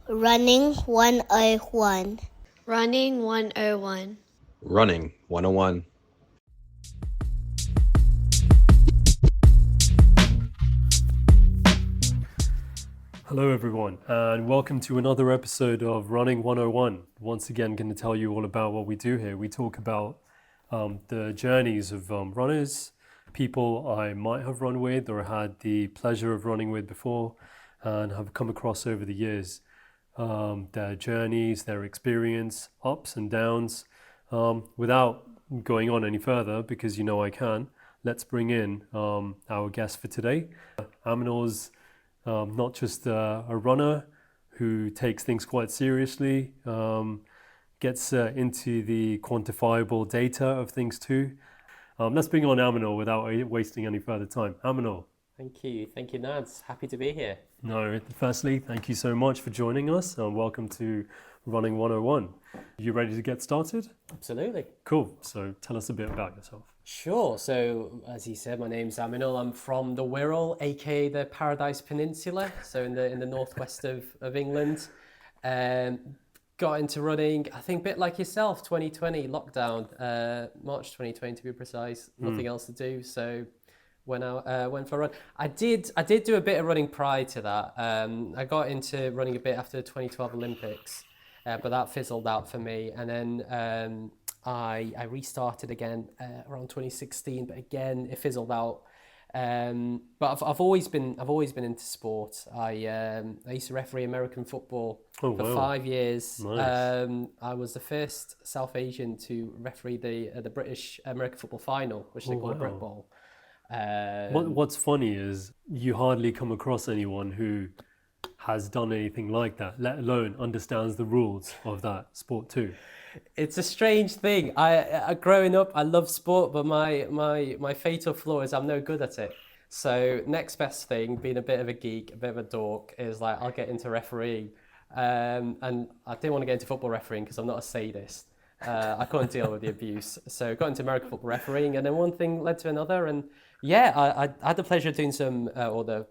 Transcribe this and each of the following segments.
Running 101. Running 101. Running 101. Hello everyone, and welcome to another episode of Running 101. Once again, going to tell you all about what we do here. We talk about the journeys of runners, people I might have run with or had the pleasure of running with before and have come across over the years. Their journeys, their experience, ups and downs. Without going on any further, because you know I can, let's bring in our guest for today. Aminul's not just a runner who takes things quite seriously, gets into the quantifiable data of things too. Let's bring on Aminul without wasting any further time. Aminul. Thank you, Nads. Happy to be here. No, firstly, thank you so much for joining us. Welcome to Running 101. You ready to get started? Absolutely. Cool. So tell us a bit about yourself. Sure. So, as he said, my name's Aminul. I'm from the Wirral, aka the Paradise Peninsula, so in the northwest of England. Got into running, I think, a bit like yourself, 2020 lockdown, March 2020 to be precise. Nothing else to do, so went for a run. I did do a bit of running prior to that. I got into running a bit after the 2012 Olympics, but that fizzled out for me. And then I restarted again around 2016, but again it fizzled out. But I've always been into sport. I used to referee American football for 5 years. Nice. I was the first South Asian to referee the British American football final, which they call the Brit Bowl. What's funny is you hardly come across anyone who has done anything like that, let alone understands the rules of that sport too. It's a strange thing. I growing up, I love sport, but my fatal flaw is I'm no good at it. So next best thing, being a bit of a geek, a bit of a dork, is like I'll get into refereeing. And I didn't want to get into football refereeing because I'm not a sadist. I couldn't deal with the abuse. So got into American football refereeing, and then one thing led to another. And yeah, I had the pleasure of doing or the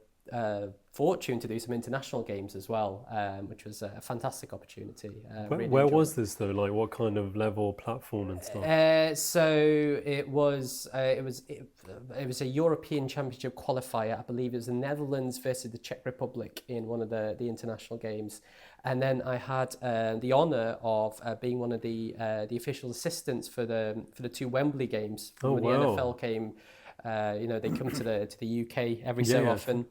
fortune to do some international games as well, which was a fantastic opportunity. Where was this though? Like what kind of level, platform and stuff? So it was a European Championship qualifier. I believe it was the Netherlands versus the Czech Republic in one of the international games. And then I had the honour of being one of the official assistants for the two Wembley games. When the NFL came, they come to the UK every so often.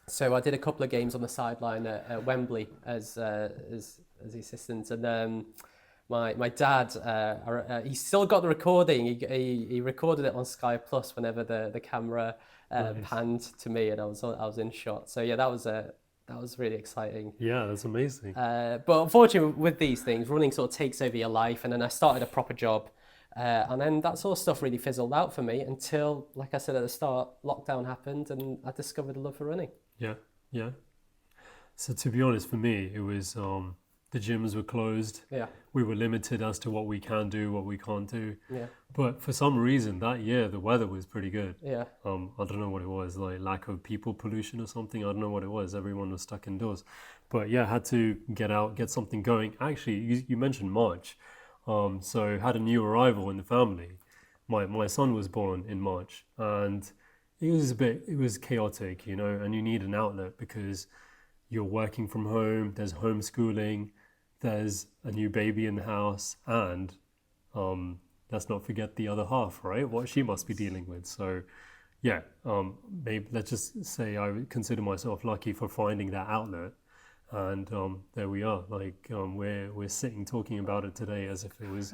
So I did a couple of games on the sideline at Wembley as the assistant, and my dad, he still got the recording. He recorded it on Sky Plus whenever the camera panned to me, and I was in shot. So yeah, that was really exciting. Yeah, that's amazing. But unfortunately, with these things, running sort of takes over your life, and then I started a proper job. And then that sort of stuff really fizzled out for me until, like I said at the start, lockdown happened and I discovered a love for running. Yeah. So to be honest, for me, it was the gyms were closed. Yeah. We were limited as to what we can do, what we can't do. Yeah. But for some reason that year, the weather was pretty good. Yeah. I don't know what it was, like lack of people pollution or something. I don't know what it was. Everyone was stuck indoors. But yeah, had to get out, get something going. Actually, you mentioned March. So had a new arrival in the family. My son was born in March, and it was chaotic, and you need an outlet because you're working from home, there's homeschooling, there's a new baby in the house, and let's not forget the other half, right? What she must be dealing with. So yeah, maybe let's just say I would consider myself lucky for finding that outlet. And there we are. Like we're sitting talking about it today as if it was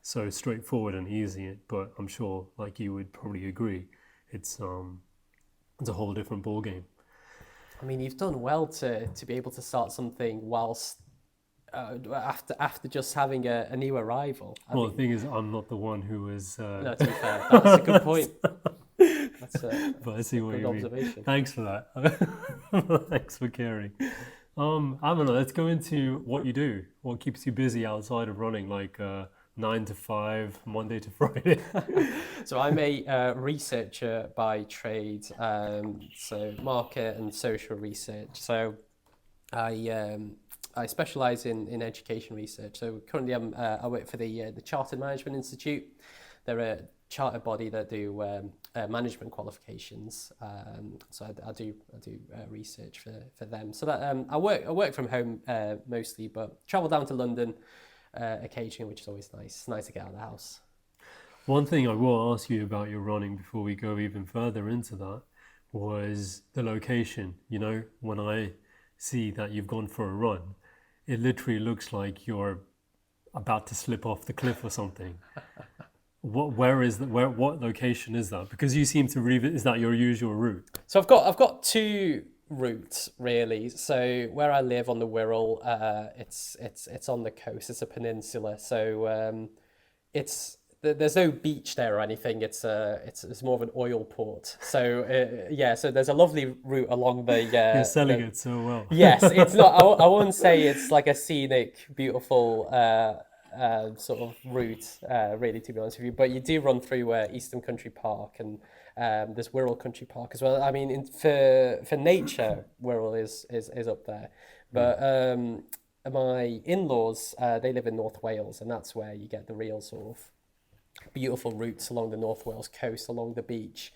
so straightforward and easy. But I'm sure, like you would probably agree, it's a whole different ball game. I mean, you've done well to be able to start something whilst after just having a new arrival. The thing is, I'm not the one who was. No, to be fair, that's a good point. That's but I see what good you observation. mean. Thanks for that. Thanks for caring. I don't know. Let's go into what you do. What keeps you busy outside of running, like 9 to 5, Monday to Friday? So I'm a researcher by trade, so market and social research. So I I specialise in education research. So currently I work for the Chartered Management Institute. They're a chartered body that do management qualifications. So I do research for them. So that I work from home mostly, but travel down to London occasionally, which is always nice. It's nice to get out of the house. One thing I will ask you about your running before we go even further into that was the location. You know, when I see that you've gone for a run, it literally looks like you're about to slip off the cliff or something. What location is that? Because you seem to is that your usual route? So I've got two routes really. So where I live on the Wirral, it's on the coast. It's a peninsula. So there's no beach there or anything. It's more of an oil port. So so there's a lovely route along the. You're selling it so well. Yes, it's not. I wouldn't say it's like a scenic, beautiful sort of route, really, to be honest with you. But you do run through Eastern Country Park, and there's Wirral Country Park as well. I mean, for nature, Wirral is up there. But my in-laws, they live in North Wales, and that's where you get the real sort of beautiful routes along the North Wales coast, along the beach,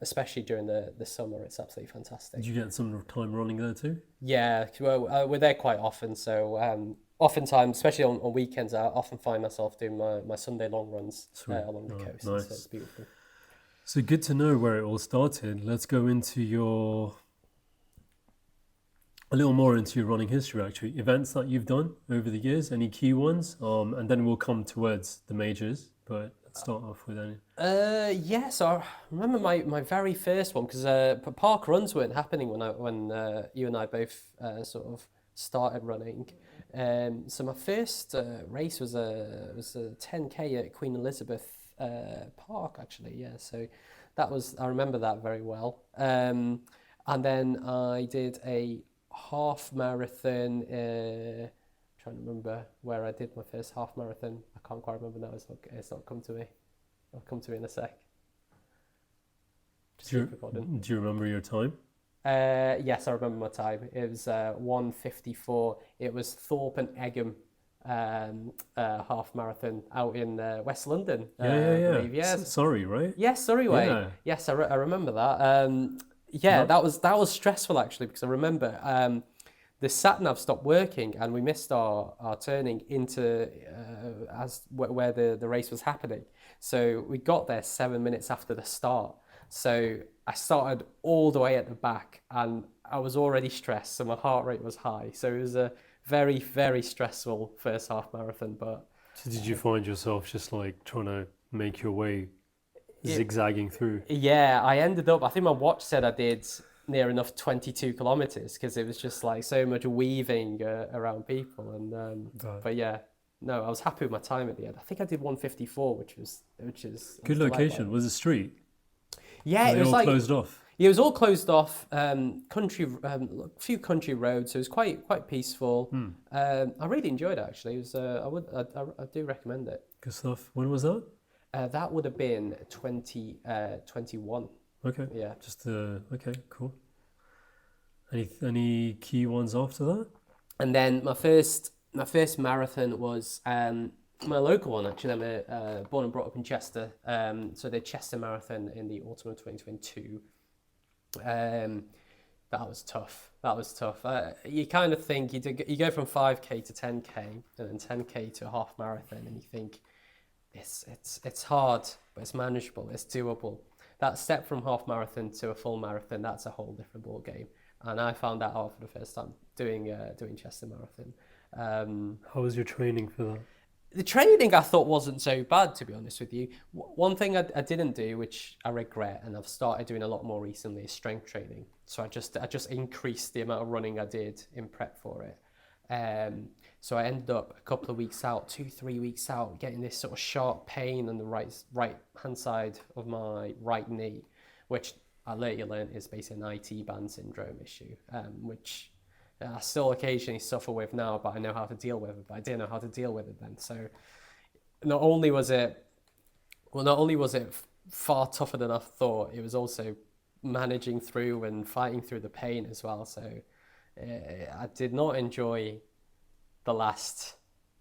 especially during the summer. It's absolutely fantastic. Did you get some time running there too? Yeah, well, we're there quite often, so oftentimes, especially on weekends, I often find myself doing my Sunday long runs along the coast. Nice. So it's beautiful. So good to know where it all started. Let's go into a little more into your running history, actually. Events that you've done over the years, any key ones? And then we'll come towards the majors, but let's start off with any. So I remember my very first one, because park runs weren't happening when you and I both sort of started running. So my first race was a 10K at Queen Elizabeth Park, actually. Yeah, so I remember that very well. And then I did a half marathon. Trying to remember where I did my first half marathon. I can't quite remember now. It's not come to me. I'll come to me in a sec. Do you remember your time? Yes, I remember my time. It was 1:54. It was Thorpe and Egham half marathon out in West London. Yeah. Yes. Surrey, right? Yes, Surrey way. Yeah. Yes, I remember that. That was stressful actually, because I remember the sat nav stopped working and we missed our turning into where the race was happening. So we got there 7 minutes after the start. So I started all the way at the back and I was already stressed, so my heart rate was high. So it was a very, very stressful first half marathon. But so did you find yourself just like trying to make your way zigzagging through? Yeah, I ended up, I think my watch said I did near enough 22 kilometers, because it was just like so much weaving around people. And but yeah, no, I was happy with my time at the end. I think I did 1:54, which is good location. Was it street? Yeah, it was all like closed off. Yeah, it was all closed off. Country, few country roads, so it was quite peaceful. I really enjoyed it actually. It was I do recommend it. Good stuff. When was that? That would have been 2021. Okay. Yeah. Just okay, cool. Any key ones after that? And then my first marathon was my local one actually. I'm born and brought up in Chester. So the Chester Marathon in the autumn of 2022. That was tough. You kind of think you go from 5K to 10K and then 10K to a half marathon, and you think it's hard, but it's manageable, it's doable. That step from half marathon to a full marathon, that's a whole different ball game. And I found that out for the first time doing Chester Marathon. How was your training for that? The training I thought wasn't so bad, to be honest with you. One thing I didn't do, which I regret, and I've started doing a lot more recently, is strength training. So I just increased the amount of running I did in prep for it. So I ended up a couple of weeks out, 2-3 weeks out, getting this sort of sharp pain on the right hand side of my right knee, which I later learned is basically an IT band syndrome issue, which I still occasionally suffer with now, but I know how to deal with it. But I didn't know how to deal with it then. So not only was it far tougher than I thought, it was also managing through and fighting through the pain as well. So I did not enjoy the last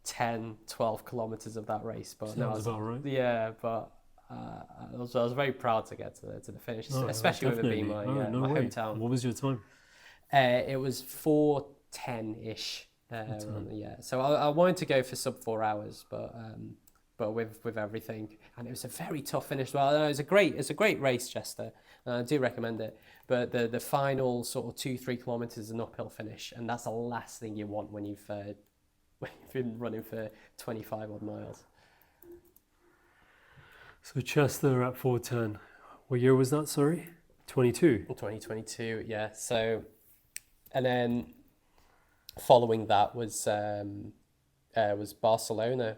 10, 12 kilometers of that race, but no, Sounds about right. yeah, but I was very proud to get to the finish, Oh, especially with it being my definitely. No my way. hometown. What was your time? It was 4:10-ish. Yeah, so I wanted to go for sub 4 hours, but with everything, and it was a very tough finish. Well, no, it's a great race, Chester. I do recommend it. But the final sort of 2-3 kilometers is an uphill finish, and that's the last thing you want when you've been running for 25 odd miles. So Chester at 4:10. What year was that? Sorry, 22. 2022, yeah. So, and then following that was Barcelona,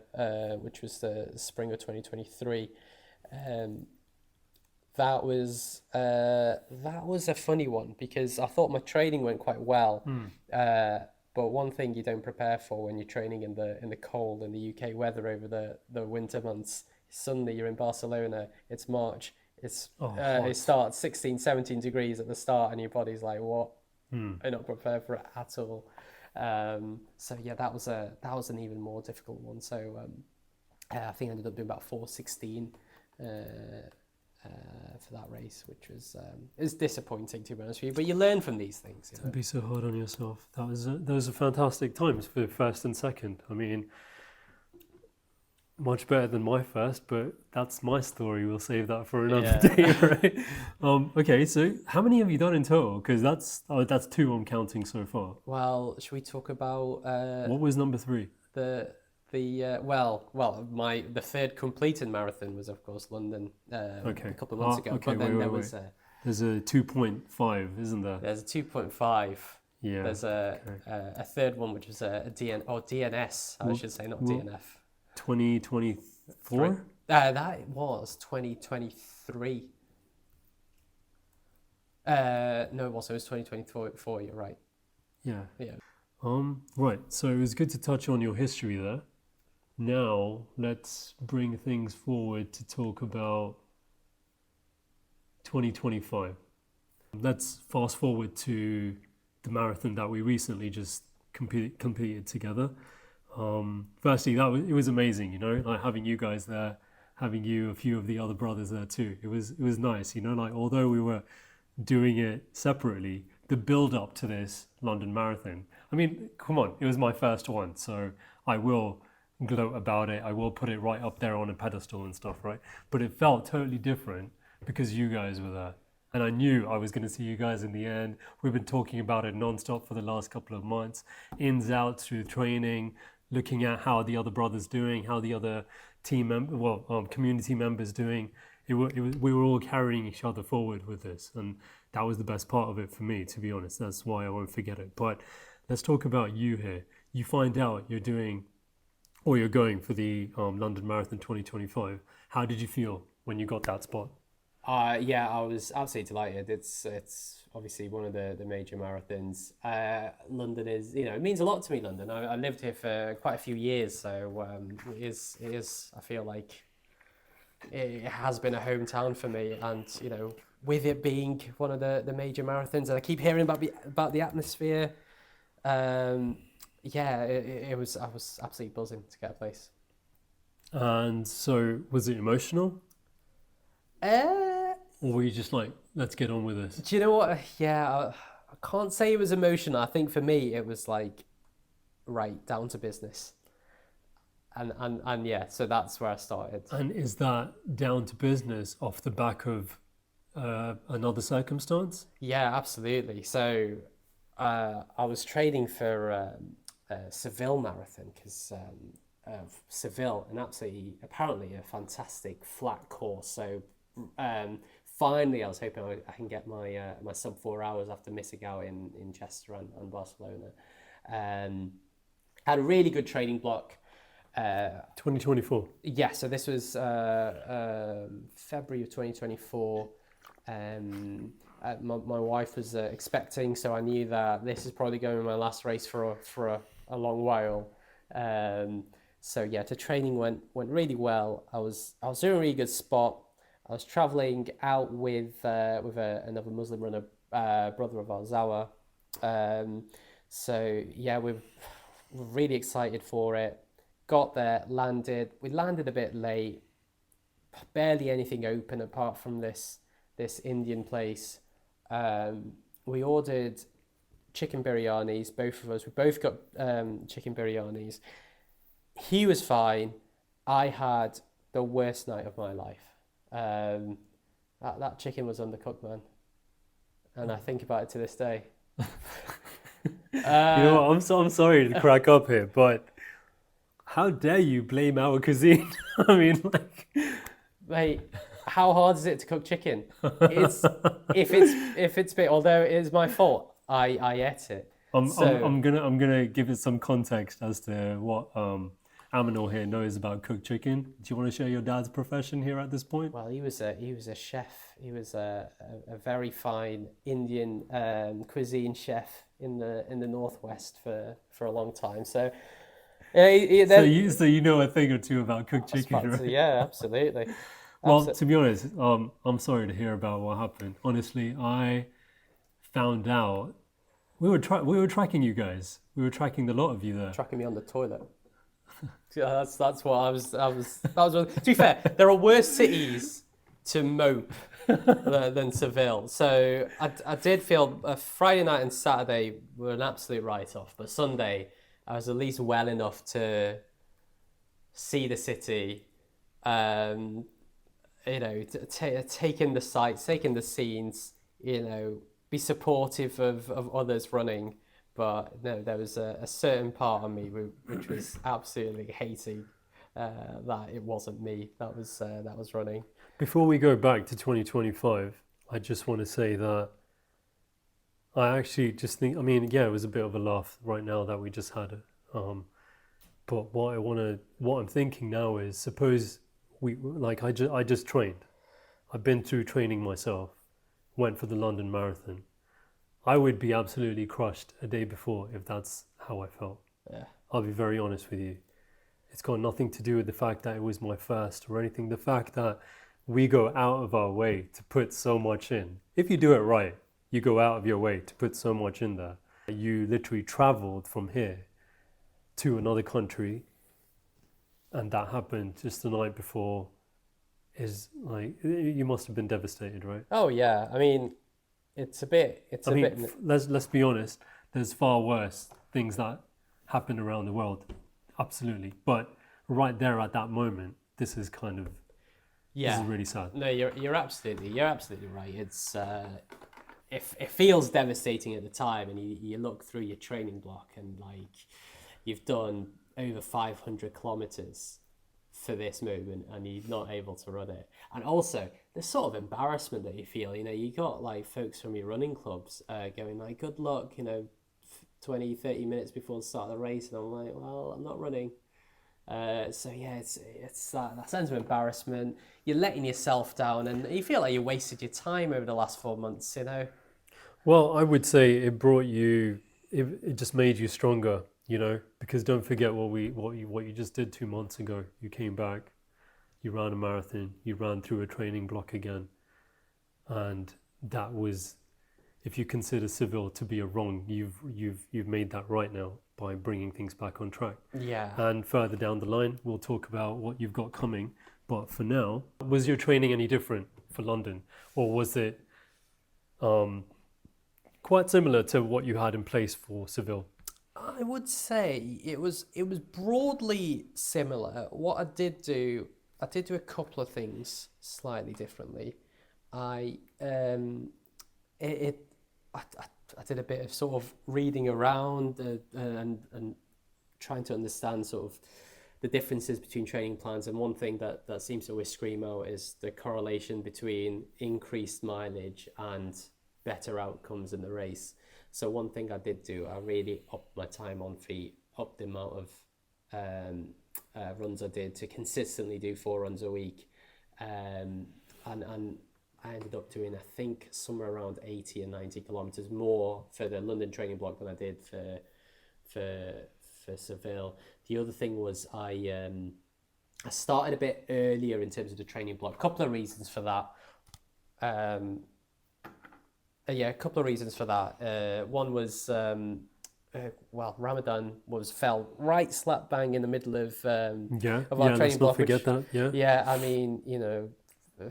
which was the spring of 2023. That was a funny one because I thought my training went quite well. But one thing you don't prepare for when you're training in the cold in the UK weather over the winter months, suddenly you're in Barcelona, it's March, it starts 16, 17 degrees at the start, and your body's like, what? I'm not prepared for it at all. So yeah, that was an even more difficult one. So I think I ended up doing about 4:16 for that race, which was disappointing, to be honest with you. But you learn from these things. Don't be so hard on yourself. Those are fantastic times for first and second. I mean, much better than my first, but that's my story. We'll save that for another day, right? Okay, so how many have you done in total? Because that's 2 I'm counting so far. Well, should we talk about what was number 3? The third completed marathon was, of course, London a couple of months ago. Okay, but then wait. There's a 2.5, isn't there? There's a 2.5. Yeah. There's a third one, which was a DNS, I should say, not DNF. 2024? That was 2023. No, it was 2024. You're right. Yeah. Yeah. Right. So it was good to touch on your history there. Now let's bring things forward to talk about 2025. Let's fast forward to the marathon that we recently just completed together. Firstly, it was amazing, like having you guys there, having a few of the other brothers there too. It was nice, like although we were doing it separately, the build up to this London Marathon. I mean, come on, it was my first one, so I will gloat about it. I will put it right up there on a pedestal and stuff, right? But it felt totally different because you guys were there. And I knew I was going to see you guys in the end. We've been talking about it nonstop for the last couple of months, ins, outs through training, looking at how the other brothers doing, how the other community members doing. We were all carrying each other forward with this, and that was the best part of it for me, to be honest. That's why I won't forget it. But let's talk about you here. You find out you're going for the London Marathon 2025. How did you feel when you got that spot? Yeah, I was absolutely delighted. It's obviously one of the major marathons. London is, it means a lot to me, London. I lived here for quite a few years, so it is, I feel like it has been a hometown for me. And, with it being one of the major marathons, and I keep hearing about the atmosphere, I was absolutely buzzing to get a place. And so, was it emotional? Or were you just like, let's get on with this? Do you know what? Yeah, I can't say it was emotional. I think for me, it was like, right, down to business. And yeah, so that's where I started. And is that down to business off the back of another circumstance? Yeah, absolutely. So I was training for Seville Marathon because Seville, apparently a fantastic flat course. So finally, I was hoping I can get my sub 4 hours after missing out in Chester and Barcelona. Had a really good training block. 2024. Yeah, so this was February of 2024. My wife was expecting, so I knew that this is probably going to be my last race for a long while. So yeah, the training went really well. I was in a really good spot. I was traveling out with another Muslim runner, brother of ours, Zawa. So yeah, we're really excited for it. Got there, landed. We landed a bit late. Barely anything open apart from this Indian place. We ordered chicken biryanis, both of us. We both got chicken biryanis. He was fine. I had the worst night of my life. That chicken was undercooked, man, and I think about it to this day. You know what? I'm sorry to crack up here, but how dare you blame our cuisine? I mean, like, Mate, how hard is it to cook chicken? It's if it's bit. Although it is my fault, I ate it. I'm gonna give it some context as to what Aminul here knows about cooked chicken. Do you want to share your dad's profession here at this point? Well, he was a chef. He was a very fine Indian cuisine chef in the Northwest for a long time. So, So you know a thing or two about cooked chicken, right? yeah, absolutely. Well, to be honest, I'm sorry to hear about what happened. Honestly, I found out we were tracking you guys. We were tracking the lot of you there. Tracking me on the toilet. Yeah, that's what I was. To be fair, there are worse cities to mope than Seville. So I did feel Friday night and Saturday were an absolute write-off, but Sunday I was at least well enough to see the city, take in the sights, take in the scenes, be supportive of others running. But no, there was a certain part of me which was absolutely hating that it wasn't me that was running. Before we go back to 2025, I just want to say that I actually just think, I mean, yeah, it was a bit of a laugh right now that we just had it. But what I'm thinking now is, suppose I just trained. I've been through training myself, went for the London Marathon. I would be absolutely crushed a day before if that's how I felt. Yeah. I'll be very honest with you. It's got nothing to do with the fact that it was my first or anything. The fact that we go out of our way to put so much in. If you do it right, you go out of your way to put so much in there. You literally traveled from here to another country, and that happened just the night before. Is like, you must have been devastated, right? Oh yeah, I mean, it's a bit. Let's be honest. There's far worse things that happen around the world, absolutely. But right there at that moment, this is kind of this is really sad. No, you're absolutely right. It's it feels devastating at the time, and you look through your training block and like you've done over 500 kilometers for this moment and you're not able to run it. And also the sort of embarrassment that you feel, you got like folks from your running clubs going like, good luck, 20, 30 minutes before the start of the race. And I'm like, well, I'm not running. So yeah, it's that sense of embarrassment. You're letting yourself down and you feel like you wasted your time over the last 4 months, Well, I would say it just made you stronger, because don't forget what you just did 2 months ago. You came back, you ran a marathon, you ran through a training block again, and that was, if you consider Seville to be a wrong, you've made that right now by bringing things back on track. Yeah. And further down the line, we'll talk about what you've got coming. But for now, was your training any different for London, or was it quite similar to what you had in place for Seville? I would say it was broadly similar. What I did do a couple of things slightly differently. I did a bit of sort of reading around and trying to understand sort of the differences between training plans. And one thing that seems to always scream out is the correlation between increased mileage and better outcomes in the race. So one thing I did do, I really upped my time on feet, upped the amount of runs I did to consistently do 4 runs a week. And I ended up doing, I think, somewhere around 80 and 90 kilometers more for the London training block than I did for Seville. The other thing was I started a bit earlier in terms of the training block. A couple of reasons for that. A couple of reasons for that. One was Ramadan fell right slap bang in the middle of Yeah, our yeah. training Let's not block. forget that. Yeah. Yeah, I mean,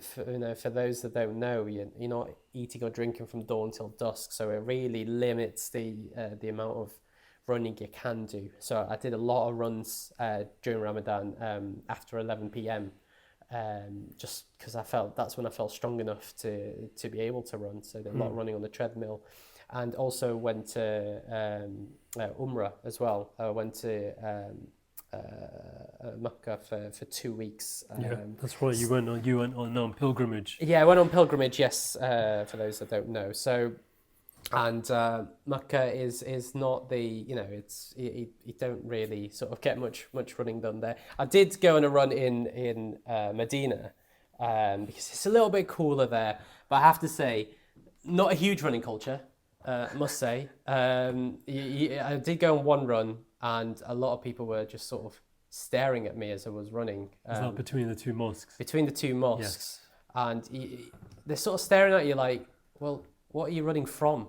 for those that don't know, you're not eating or drinking from dawn till dusk, so it really limits the amount of running you can do. So I did a lot of runs during Ramadan after 11 p.m. Just because I felt that's when I felt strong enough to be able to run. So did a lot of running on the treadmill, and also went to Umrah as well. I went to Mecca for 2 weeks. Yeah, that's right. You went on pilgrimage. Yeah, I went on pilgrimage. Yes, for those that don't know. So, and Mecca is not the it's you don't really sort of get much running done there. I did go on a run in Medina, because it's a little bit cooler there. But I have to say, not a huge running culture. I must say. I did go on one run, and a lot of people were just sort of staring at me as I was running. Is that between the two mosques? Between the two mosques, and they're sort of staring at you like, well, what are you running from?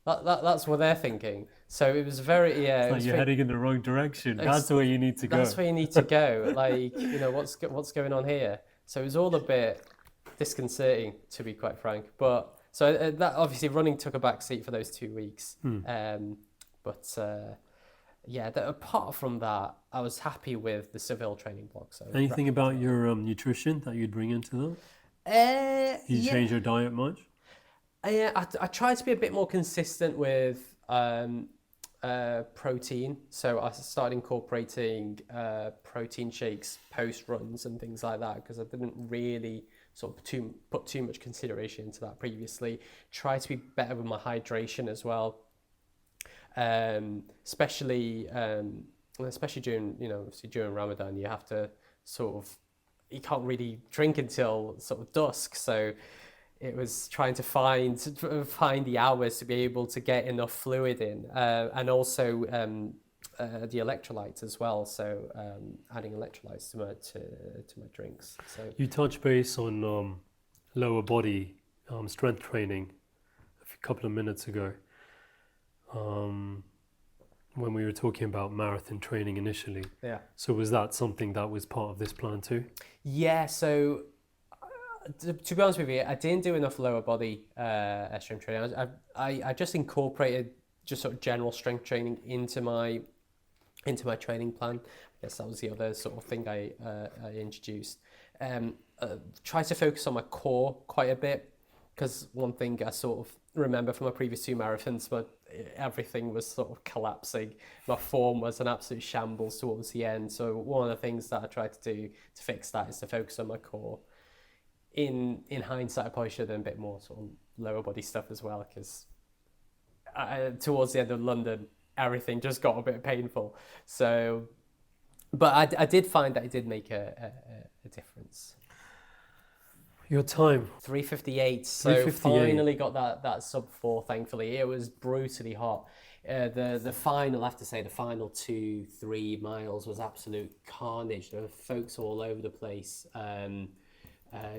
That's what they're thinking. So it was very It's like you're heading in the wrong direction. That's where you need to go. That's where you need to go. Like, what's going on here? So it was all a bit disconcerting, to be quite frank. But so that obviously running took a back seat for those 2 weeks. Apart from that, I was happy with the Seville training block. So Anything about your nutrition that you'd bring into that? Did you change your diet much? I tried to be a bit more consistent with protein. So I started incorporating protein shakes post runs and things like that, because I didn't really sort of put too much consideration into that previously. Try to be better with my hydration as well, especially during obviously during Ramadan. You have to you can't really drink until sort of dusk, so it was trying to find the hours to be able to get enough fluid in, and also the electrolytes as well. So adding electrolytes to my drinks. So you touched base on lower body strength training a couple of minutes ago, when we were talking about marathon training initially. Yeah. So was that something that was part of this plan too? Yeah. So to be honest with you, I didn't do enough lower body strength training. I just incorporated just sort of general strength training into my training plan. I guess that was the other sort of thing I introduced. Try to focus on my core quite a bit, because one thing I sort of remember from my previous 2 marathons, but everything was sort of collapsing. My form was an absolute shambles towards the end. So one of the things that I tried to do to fix that is to focus on my core. In hindsight, I probably should have done a bit more sort of lower body stuff as well, because towards the end of London, everything just got a bit painful. So, but I did find that it did make a difference. Your time? 3:58. So finally got that sub 4. Thankfully, it was brutally hot. The final, I have to say, the final 2-3 miles was absolute carnage. There were folks all over the place.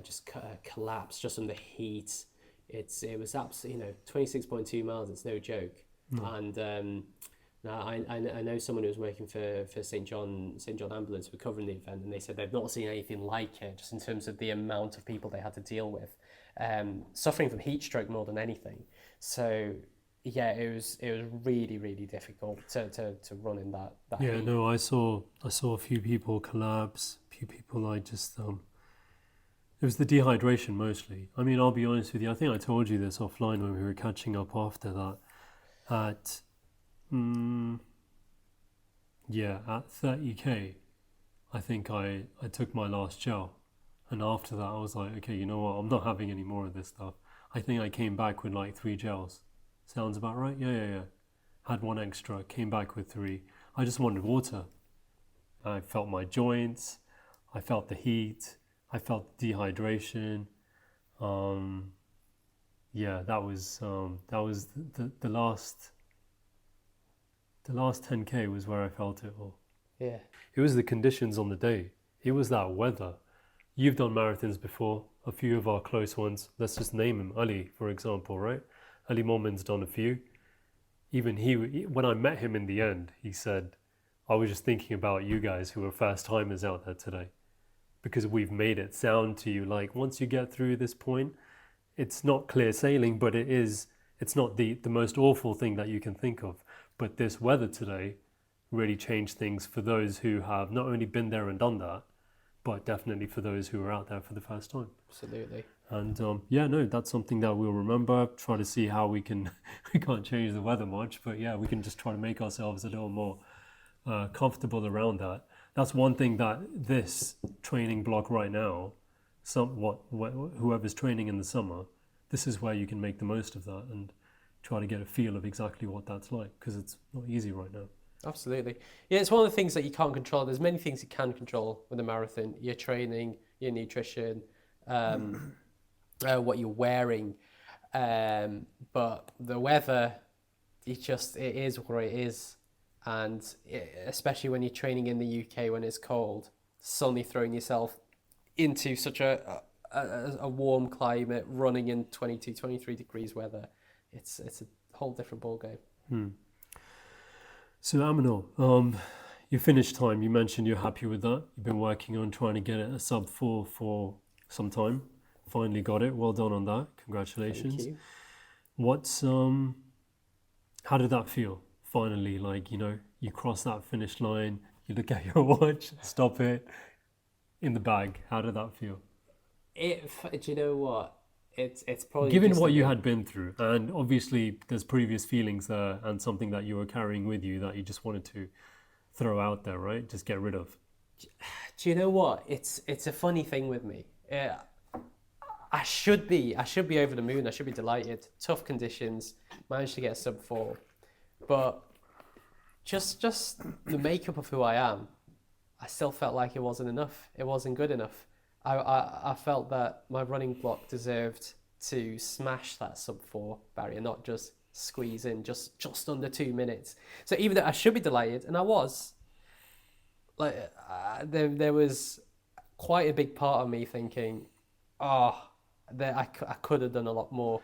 Just collapsed just from the heat. It was absolutely 26.2 miles. It's no joke. And now I know someone who was working for St John Ambulance who were covering the event, and they said they've not seen anything like it, just in terms of the amount of people they had to deal with, suffering from heat stroke more than anything. So yeah, it was really, really difficult to run in that heat. No, I saw a few people collapse. A few people it was the dehydration mostly. I mean, I'll be honest with you, I think I told you this offline when we were catching up after that. At 30k, I think I took my last gel. And after that, I was like, okay, you know what? I'm not having any more of this stuff. I think I came back with like 3 gels. Sounds about right? Yeah. Had 1 extra, came back with 3. I just wanted water. I felt my joints. I felt the heat. I felt dehydration. That was the last 10k was where I felt it all. Yeah. It was the conditions on the day. It was that weather. You've done marathons before, a few of our close ones. Let's just name him. Ali, for example, right? Ali Momin's done a few. even when I met him in the end, he said, I was just thinking about you guys who are first timers out there today, because we've made it sound to you like once you get through this point, it's not clear sailing, but it's not the most awful thing that you can think of. But this weather today really changed things for those who have not only been there and done that, but definitely for those who are out there for the first time. Absolutely. And yeah, no, that's something that we'll remember. Try to see how we can. We can't change the weather much, but yeah, we can just try to make ourselves a little more comfortable around that. That's one thing that this training block right now, whoever's training in the summer, this is where you can make the most of that and try to get a feel of exactly what that's like, because it's not easy right now. Absolutely. Yeah, it's one of the things that you can't control. There's many things you can control with a marathon: your training, your nutrition, what you're wearing. But the weather, it is what it is. And especially when you're training in the UK when it's cold, suddenly throwing yourself into such a warm climate, running in 22, 23 degrees weather, it's a whole different ballgame. So Aminul, your finish time, you mentioned you're happy with that. You've been working on trying to get it a sub 4 for some time. Finally got it. Well done on that. Congratulations. Thank you. What's how did that feel? Finally, like, you cross that finish line, you look at your watch, stop it, in the bag. How did that feel? Do you know what? It's probably Given just what you had been through, and obviously there's previous feelings there and something that you were carrying with you that you just wanted to throw out there, right? Just get rid of. Do you know what? It's a funny thing with me. I should be over the moon. I should be delighted. Tough conditions, managed to get a sub 4, but just the makeup of who I am, I still felt like it wasn't enough. It wasn't good enough. I felt that my running block deserved to smash that sub 4 barrier, not just squeeze in just under 2 minutes. So even though I should be delighted, and I was, like, there was quite a big part of me thinking, I could have done a lot more.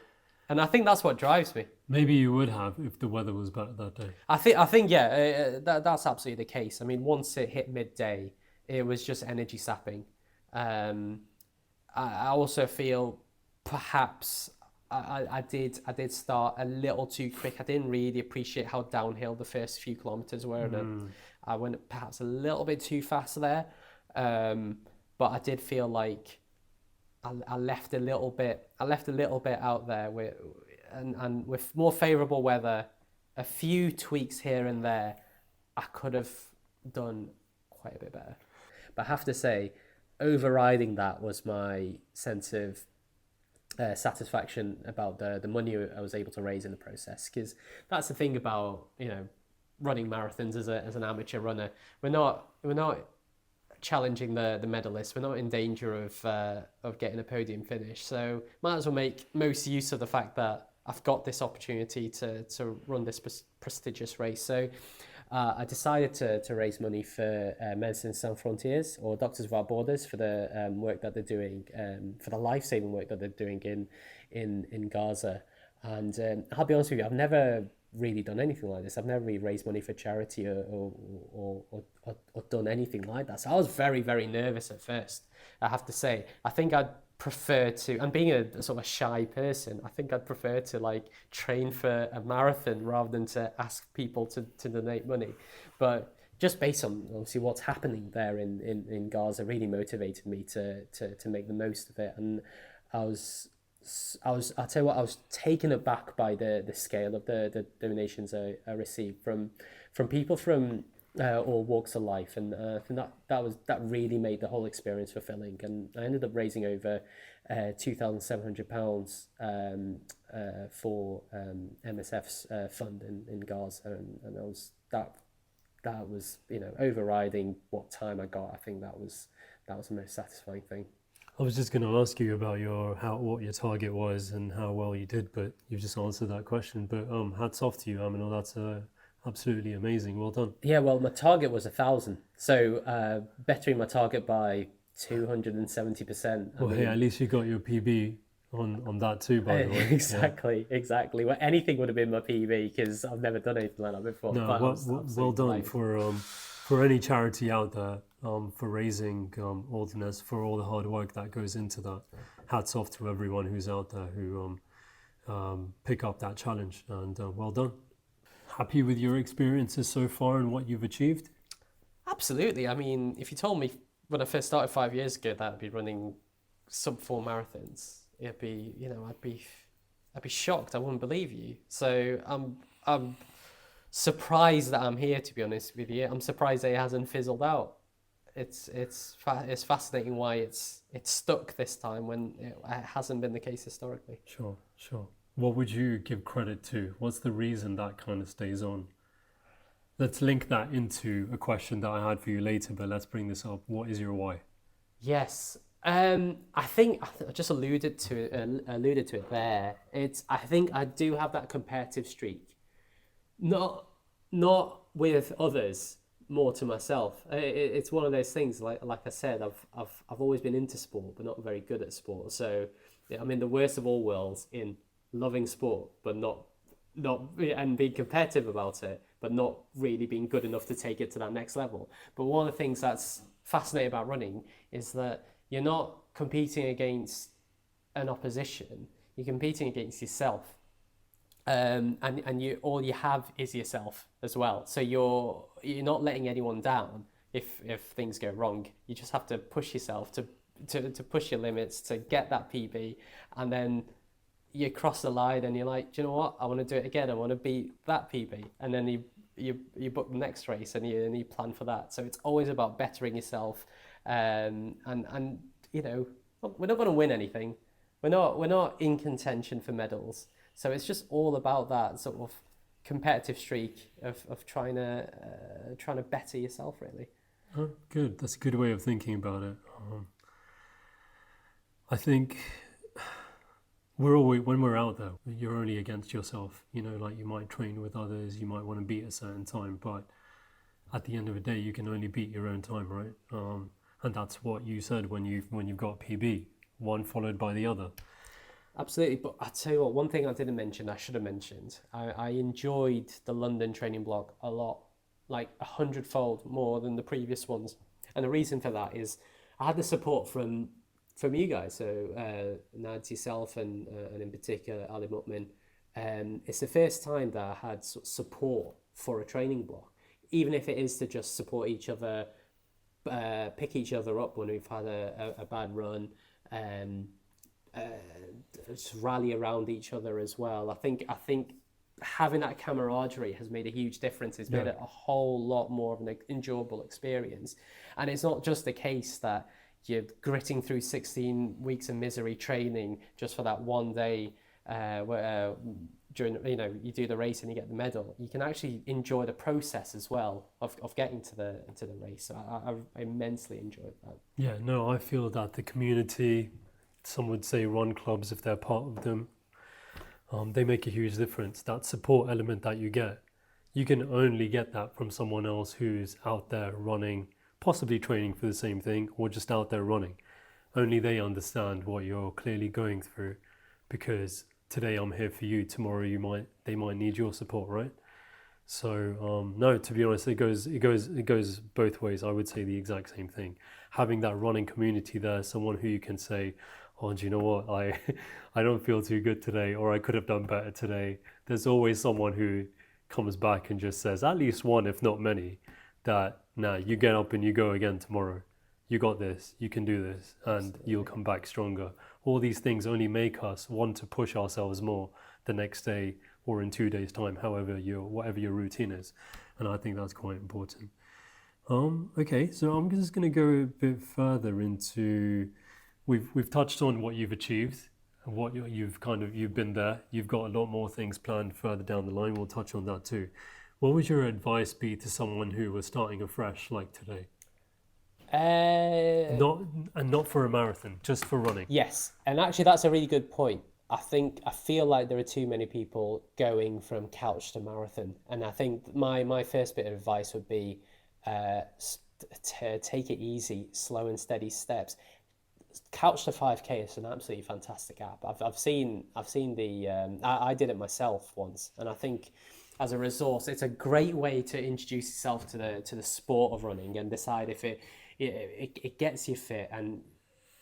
And I think that's what drives me. Maybe you would have if the weather was better that day. I think yeah, that's absolutely the case. I mean, once it hit midday, it was just energy sapping. I also feel perhaps I did start a little too quick. I didn't really appreciate how downhill the first few kilometers were, and I went perhaps a little bit too fast there. But I did feel like I left a little bit out there and with more favourable weather, a few tweaks here and there, I could have done quite a bit better. But I have to say, overriding that was my sense of satisfaction about the money I was able to raise in the process, because that's the thing about running marathons as an amateur runner. We're not challenging the medalists. We're not in danger of getting a podium finish. So might as well make most use of the fact that I've got this opportunity to run this prestigious race. So I decided to raise money for Médecins Sans Frontières, or Doctors Without Borders, for the work that they're doing, for the life-saving work that they're doing in Gaza. And I'll be honest with you, I've never really done anything like this. I've never really raised money for charity or done anything like that. So I was very, very nervous at first, I have to say. I think I'd prefer to, and being a sort of shy person, I think I'd prefer to train for a marathon rather than to ask people to donate money. But just based on obviously what's happening there in Gaza really motivated me to make the most of it. And I'll tell you what, I was taken aback by the scale of the donations I received from people from all walks of life, and I think that really made the whole experience fulfilling. And I ended up raising over £2,700 for MSF's fund in Gaza, and that was overriding what time I got. I think that was the most satisfying thing. I was just going to ask you about what your target was and how well you did, but you've just answered that question. But hats off to you, Aminul. That's absolutely amazing. Well done. Yeah, well, my target was 1,000, so bettering my target by 270%. Well, hey, at least you got your PB on that too, by the way. Yeah. Exactly. Well, anything would have been my PB because I've never done anything like that before. No, But I well, was well absolutely done delighted. for any charity out there, for raising awareness for all the hard work that goes into that. Hats off to everyone who's out there who pick up that challenge, and well done. Happy with your experiences so far and what you've achieved? Absolutely. I mean, if you told me when I first started 5 years ago that I'd be running sub 4 marathons, it'd be, I'd be shocked. I wouldn't believe you. So I'm surprised that I'm here. To be honest with you, I'm surprised that it hasn't fizzled out. It's fascinating why it's stuck this time when it hasn't been the case historically. Sure, sure. What would you give credit to? What's the reason that kind of stays on? Let's link that into a question that I had for you later, but let's bring this up. What is your why? Yes. I think I just alluded to it there. I think I do have that competitive streak, not with others, more to myself. It's one of those things. Like I said, I've always been into sport, but not very good at sport. So yeah, I'm in the worst of all worlds in loving sport, but not and being competitive about it, but not really being good enough to take it to that next level. But one of the things that's fascinating about running is that you're not competing against an opposition, you're competing against yourself. And you all you have is yourself as well. So you're not letting anyone down if things go wrong. You just have to push yourself to push your limits to get that PB, and then you cross the line and you're like, do you know what? I want to do it again. I want to beat that PB, and then you book the next race and you plan for that. So it's always about bettering yourself, and we're not going to win anything. We're not in contention for medals. So it's just all about that sort of competitive streak of trying to better yourself, really. Oh, good. That's a good way of thinking about it. I think we're always, when we're out there, you're only against yourself. Like you might train with others, you might want to beat a certain time, but at the end of the day, you can only beat your own time, right? And that's what you said when you've got PB, one followed by the other. Absolutely, but I tell you what, one thing I didn't mention, I should have mentioned. I enjoyed the London training blog a lot, like 100-fold more than the previous ones. And the reason for that is I had the support from you guys, so Nads, yourself, and in particular Ali Mutman. It's the first time that I had support for a training blog, even if it is to just support each other, pick each other up when we've had a bad run. Just rally around each other as well. I think having that camaraderie has made a huge difference. It's made it a whole lot more of an enjoyable experience. And it's not just the case that you're gritting through 16 weeks of misery training just for that one day where during you do the race and you get the medal. You can actually enjoy the process as well of getting to the race. So I immensely enjoyed that. Yeah, no, I feel that the community, some would say run clubs if they're part of them, they make a huge difference. That support element that you can only get that from someone else who's out there running, possibly training for the same thing, or just out there running. Only they understand what you're clearly going through, because today I'm here for you, tomorrow they might need your support, right? So no, to be honest, it goes both ways. I would say the exact same thing. Having that running community there, someone who you can say, oh, do you know what, I don't feel too good today, or I could have done better today. There's always someone who comes back and just says, at least one, if not many, that you get up and you go again tomorrow. You got this, you can do this, and you'll come back stronger. All these things only make us want to push ourselves more the next day or in 2 days' time, whatever your routine is. And I think that's quite important. Okay, so I'm just going to go a bit further into, we've touched on what you've achieved, and what you've been there. You've got a lot more things planned further down the line. We'll touch on that too. What would your advice be to someone who was starting afresh like today? Not for a marathon, just for running. Yes, and actually that's a really good point. I feel like there are too many people going from couch to marathon, and I think my first bit of advice would be to take it easy, slow and steady steps. Couch to 5K is an absolutely fantastic app. I've seen the I did it myself once, and I think as a resource, it's a great way to introduce yourself to the sport of running and decide if it gets you fit, and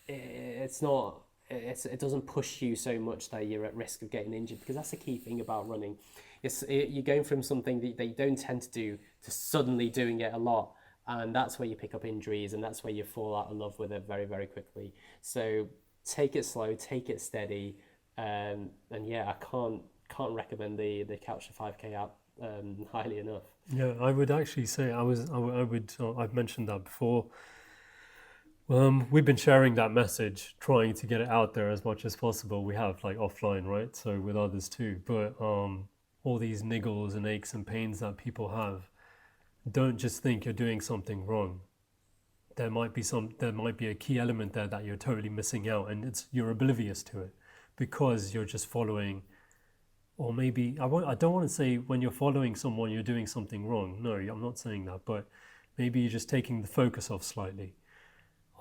it's not it doesn't push you so much that you're at risk of getting injured, because that's the key thing about running. You're going from something that you don't tend to do to suddenly doing it a lot, and that's where you pick up injuries, and that's where you fall out of love with it very, very quickly. So take it slow, take it steady, and yeah, I can't recommend the Couch to 5K app highly enough. Yeah, I would actually say I've mentioned that before. We've been sharing that message, trying to get it out there as much as possible. We have like offline, right? So with others too. But all these niggles and aches and pains that people have, don't just think you're doing something wrong. There might be a key element there that you're totally missing out, and you're oblivious to it because you're just following. Or maybe I don't want to say when you're following someone you're doing something wrong. No, I'm not saying that. But maybe you're just taking the focus off slightly.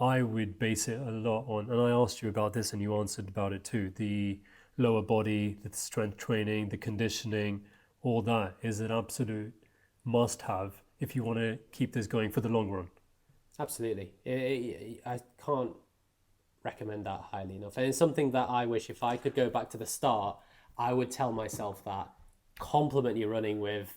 I would base it a lot on, and I asked you about this and you answered about it too, the lower body, the strength training, the conditioning, all that is an absolute must-have if you want to keep this going for the long run. Absolutely. I can't recommend that highly enough. And it's something that I wish, if I could go back to the start, I would tell myself that complement your running with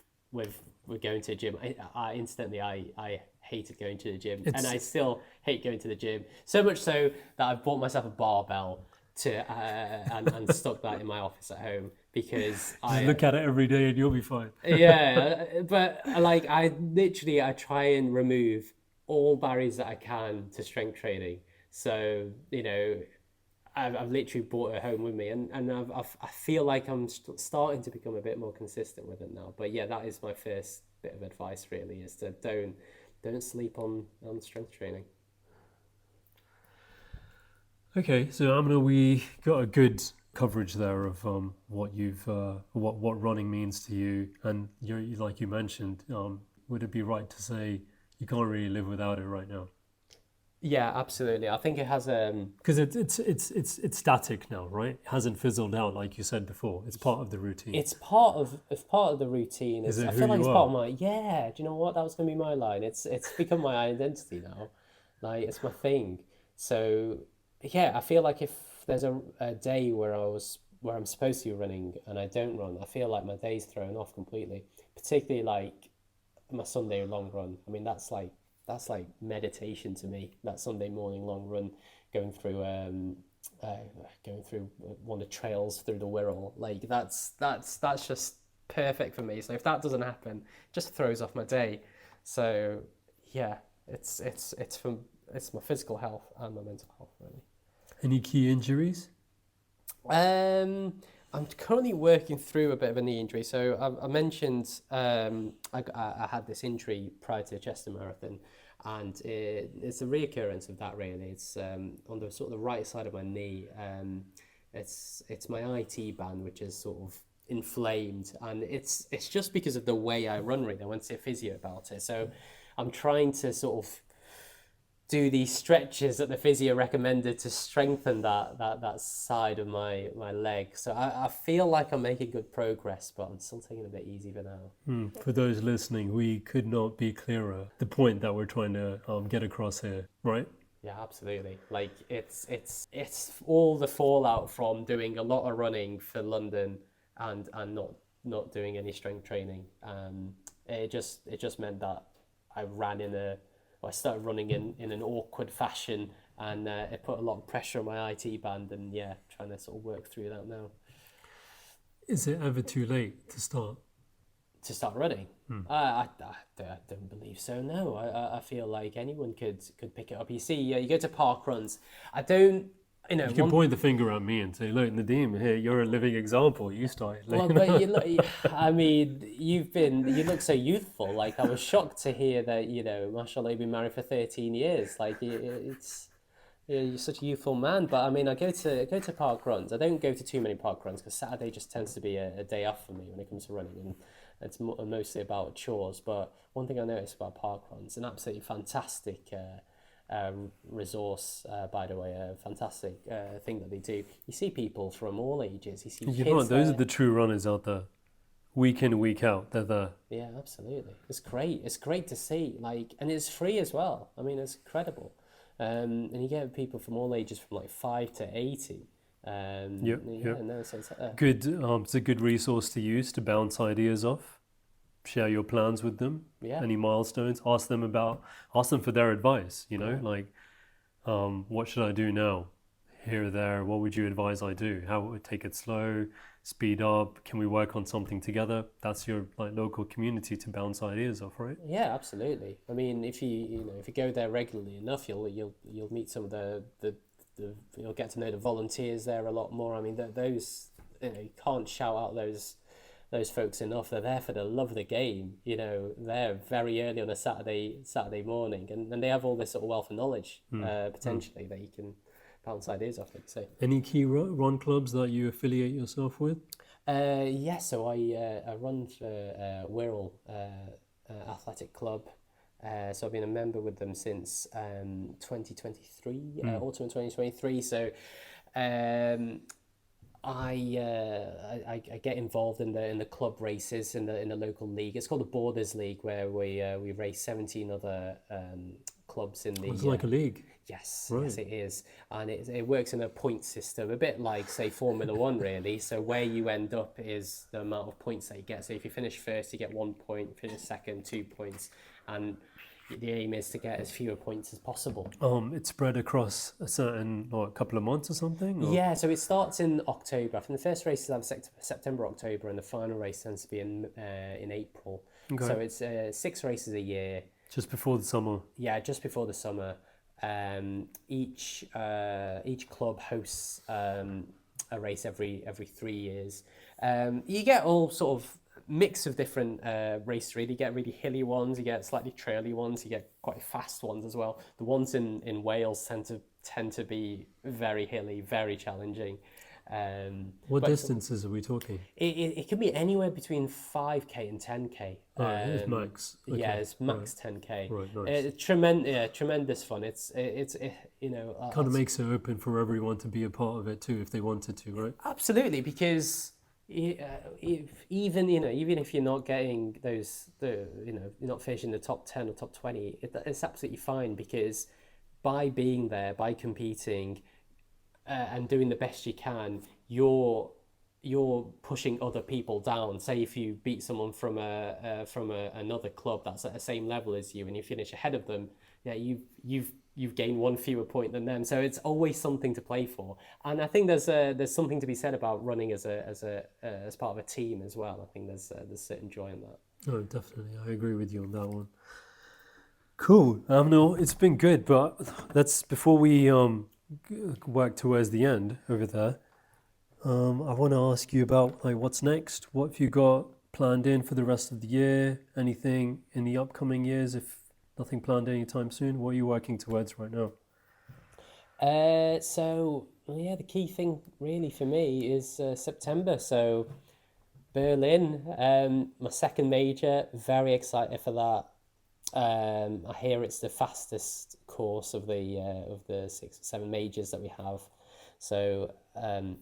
going to the gym. I hated going to the gym, and I still hate going to the gym. So much so that I've bought myself a barbell and stuck that in my office at home, because I look at it every day and you'll be fine. Yeah, but like I try and remove all barriers that I can to strength training. So I've literally brought it home with me, and I feel like I'm starting to become a bit more consistent with it now. But yeah, that is my first bit of advice really, is to don't sleep on strength training. Okay, so Amina, we got a good coverage there of what what running means to you, and like you mentioned, would it be right to say you can't really live without it right now? Yeah, absolutely. I think it has because it's static now, right? It hasn't fizzled out like you said before. It's part of the routine. It's part of the routine. Is it I who feel like you it's are? part of my yeah. Do you know what? That was gonna be my line. It's become my identity now. Like it's my thing. So yeah, I feel like if there's a day where I'm supposed to be running and I don't run, I feel like my day's thrown off completely. Particularly like my Sunday long run. I mean, that's like meditation to me. That Sunday morning long run, going through one of the trails through the Wirral. Like that's just perfect for me. So if that doesn't happen, it just throws off my day. So yeah, it's my physical health and my mental health really. Any key injuries? I'm currently working through a bit of a knee injury. So I mentioned I had this injury prior to the Chester Marathon, and it's a reoccurrence of that really. It's on the sort of the right side of my knee. It's my IT band, which is sort of inflamed, and it's just because of the way I run really. I went to see a physio about it. So I'm trying to sort of do these stretches that the physio recommended to strengthen that side of my leg. So I feel like I'm making good progress, but I'm still taking it a bit easy for now. For those listening, we could not be clearer. The point that we're trying to get across here, right? Yeah, absolutely. Like it's all the fallout from doing a lot of running for London and not doing any strength training. It just meant that I started running in an awkward fashion, and it put a lot of pressure on my IT band, and yeah, trying to sort of work through that now. Is it ever too late to start? To start running? I don't believe so, no. I feel like anyone could pick it up. You see, you go to park runs. I don't, You can point the finger at me and say, look, Nadeem, here, you're a living example. You started. Well, but you look, I mean, you look so youthful. Like, I was shocked to hear that, mashallah, you've been married for 13 years. Like, you're such a youthful man. But I mean, I go to park runs. I don't go to too many park runs because Saturday just tends to be a day off for me when it comes to running. And it's mostly about chores. But one thing I noticed about park runs, an absolutely fantastic resource, by the way, a fantastic thing that they do. You see people from all ages. You see You kids know what? Those are there. the true runners out there. Week in, week out, they're there. Yeah, absolutely. It's great. It's great to see. And it's free as well. I mean, it's incredible. And you get people from all ages, from like 5 to 80. Yep, Yeah, yep. no, so Good. It's a good resource to use to bounce ideas off. Share your plans with them. yeah. Any milestones. Ask them for their advice. Like, what should I do now? Here or there. What would you advise I do? How would take it slow? Speed up? Can we work on something together? That's your like local community to bounce ideas off, right? Yeah, absolutely. I mean, if you go there regularly enough, you'll meet some of the you'll get to know the volunteers there a lot more. I mean, those you can't shout out those folks enough. They're there for the love of the game. They're very early on a Saturday morning, and they have all this sort of wealth of knowledge potentially that you can bounce ideas off. Like you say. Any key run clubs that you affiliate yourself with? Yeah, so I run for Wirral Athletic Club. So I've been a member with them since 2023, autumn 2023. So I get involved in the club races in the local league. It's called the Borders League, where we race 17 other clubs in the. It's like a league. Yes, Right. yes, it is, and it works in a point system, a bit like say Formula One, really. So where you end up is the amount of points that you get. So if you finish first, you get 1 point. Finish second, 2 points, and the aim is to get as fewer points as possible. It's spread across a certain couple of months or something. Or? Yeah, so it starts in October. I think the first race is September, October, and the final race tends to be in April. Okay. So it's 6 races a year. Just before the summer. Yeah, just before the summer. Each club hosts a race every 3 years. You get all sort of mix of different races. Really, you get really hilly ones, you get slightly traily ones, you get quite fast ones as well. The ones in Wales tend to be very hilly, very challenging. What distances are we talking? It can be anywhere between 5k and 10k. It's max. Okay. Yeah, it's max 10k. Right, nice. Tremendous fun. It's Kind of makes it open for everyone to be a part of it too, if they wanted to, right? absolutely, because even if you're not getting you're not finishing the top 10 or top 20, it's absolutely fine, because by being there, by competing, and doing the best you can, you're pushing other people down. Say if you beat someone from another club that's at the same level as you, and you finish ahead of them, yeah, you've gained 1 fewer point than them. So it's always something to play for, and I think there's something to be said about running as part of a team as well. I think there's certain joy in that. Oh, definitely. I agree with you on that one. Cool. No, it's been good, but before we work towards the end over there. I want to ask you about like what's next. What have you got planned in for the rest of the year? Anything in the upcoming years? If nothing planned anytime soon, what are you working towards right now? So yeah, the key thing really for me is September. So Berlin, my second major. Very excited for that. I hear it's the fastest course of the 6 or 7 majors that we have. So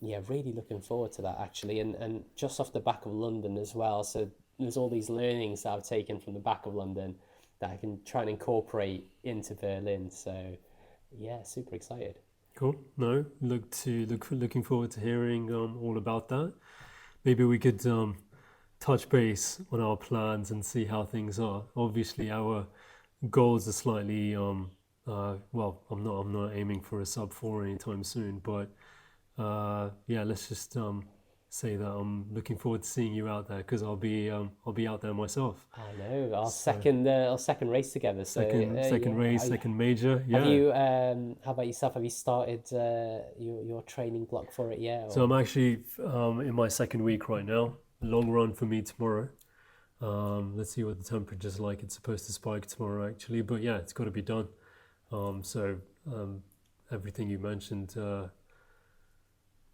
yeah, really looking forward to that actually, and just off the back of London as well. So there's all these learnings that I've taken from the back of London that I can try and incorporate into Berlin. So yeah, super excited. Cool. No, looking forward to hearing all about that. Maybe we could touch base on our plans and see how things are. Obviously, our goals are slightly well, I'm not aiming for a sub 4 anytime soon, but yeah, let's just say that I'm looking forward to seeing you out there, because I'll be out there myself. I know our second race together. So Second race, second major. Yeah. Have you? How about yourself? Have you started your training block for it yet? Or? So I'm actually in my second week right now. Long run for me tomorrow. Let's see what the temperature's like. It's supposed to spike tomorrow actually, but yeah, it's got to be done. So everything you mentioned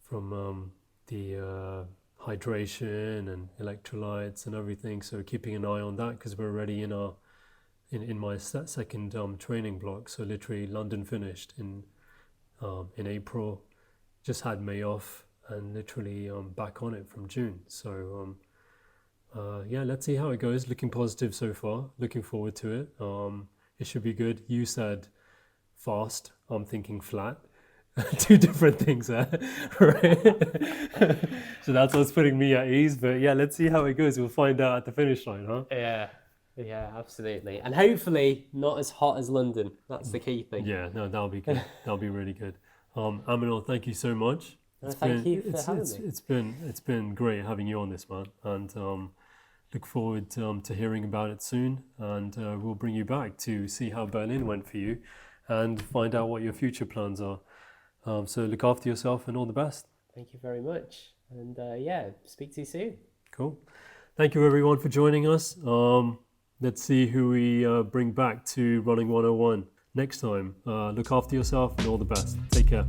from the hydration and electrolytes and everything. So keeping an eye on that, because we're already in in my second training block. So literally London finished in April, just had May off, and literally back on it from June. So yeah, let's see how it goes. Looking positive so far. Looking forward to it. It should be good. You said fast. I'm thinking flat. Two different things there, right? So that's what's putting me at ease. But yeah, let's see how it goes. We'll find out at the finish line, huh? Yeah, absolutely. And hopefully not as hot as London. That's the key thing. Yeah, no, that'll be good. That'll be really good. Aminul, thank you so much. Thank you for having me. It's been great having you on this, man. And look forward to hearing about it soon. And we'll bring you back to see how Berlin went for you and find out what your future plans are. So look after yourself and all the best. Thank you very much. And yeah, speak to you soon. Cool. Thank you everyone for joining us. Let's see who we bring back to Running 101 next time. Look after yourself and all the best. Take care.